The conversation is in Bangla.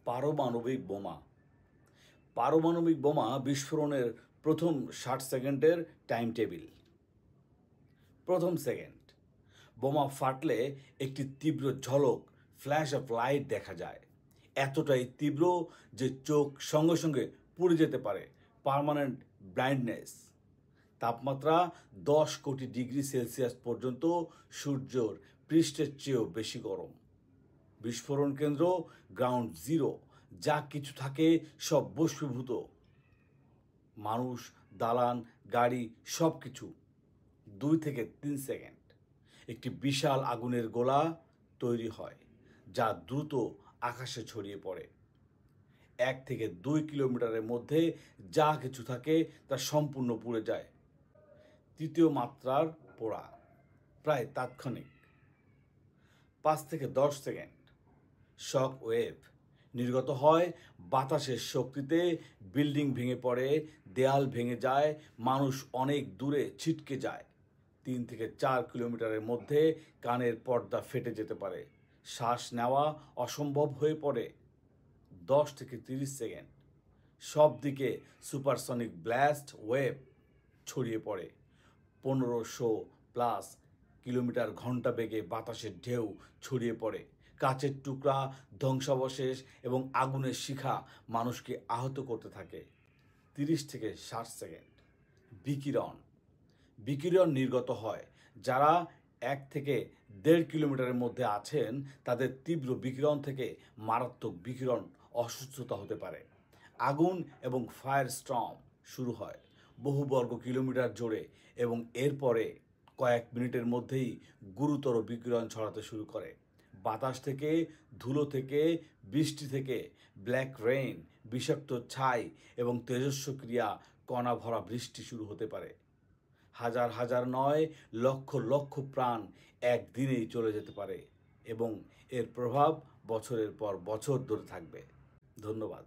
পারমাণবিক বোমা। পারমাণবিক বোমা বিস্ফোরণের প্রথম 60 সেকেন্ডের টাইম টেবিল। প্রথম সেকেন্ড, বোমা ফাটলে একটি তীব্র ঝলক, ফ্ল্যাশ অফ লাইট দেখা যায়। এতটাই তীব্র যে চোখ সঙ্গে সঙ্গে পুড়ে যেতে পারে, পার্মানেন্ট ব্লাইন্ডনেস। তাপমাত্রা 10 কোটি ডিগ্রি সেলসিয়াস পর্যন্ত সূর্যের পৃষ্ঠের চেয়েও বেশি গরম। বিস্ফোরণ কেন্দ্র গ্রাউন্ড জিরো, যা কিছু থাকে সব বস্তুভূত, মানুষ, দালান, গাড়ি, সব কিছু। 2 থেকে 3 সেকেন্ড, একটি বিশাল আগুনের গোলা তৈরি হয়, যা দ্রুত আকাশে ছড়িয়ে পড়ে। 1 থেকে 2 কিলোমিটারের মধ্যে যা কিছু থাকে তা সম্পূর্ণ পুড়ে যায়। তৃতীয় মাত্রার পোড়া, প্রায় তাৎক্ষণিক। 5 থেকে 10 সেকেন্ড, শক ওয়েভ নির্গত হয় বাতাসের শক্তিতে। বিল্ডিং ভেঙে পড়ে, দেয়াল ভেঙে যায়, মানুষ অনেক দূরে ছিটকে যায়। 3 থেকে 4 কিলোমিটারের মধ্যে কানের পর্দা ফেটে যেতে পারে, শ্বাস নেওয়া অসম্ভব হয়ে পড়ে। 10 থেকে 30 সেকেন্ড, সব দিকে সুপারসনিক ব্লাস্ট ওয়েভ ছড়িয়ে পড়ে। 1500+ কিলোমিটার ঘন্টা বেগে বাতাসের ঢেউ ছড়িয়ে পড়ে। কাচের টুকরা, ধ্বংসাবশেষ এবং আগুনের শিখা মানুষকে আহত করতে থাকে। 30 থেকে 60 সেকেন্ড, বিকিরণ। বিকিরণ নির্গত হয়। যারা 1 থেকে 1.5 কিলোমিটারের মধ্যে আছেন তাদের তীব্র বিকিরণ থেকে মারাত্মক বিকিরণ অসুস্থতা হতে পারে। আগুন এবং ফায়ার স্টর্ম শুরু হয় বহু বর্গ কিলোমিটার জুড়ে এবং এরপরে কয়েক মিনিটের মধ্যেই গুরুতর বিকিরণ ছড়াতে শুরু করে। বাতাস থেকে, ধুলো থেকে, বৃষ্টি থেকে ব্ল্যাক রেইন, বিষাক্ত ছাই এবং তেজস্ব ক্রিয়া কণা ভরা বৃষ্টি শুরু হতে পারে। হাজার হাজার নয়, লক্ষ লক্ষ প্রাণ একদিনেই চলে যেতে পারে এবং এর প্রভাব বছরের পর বছর ধরে থাকবে। ধন্যবাদ।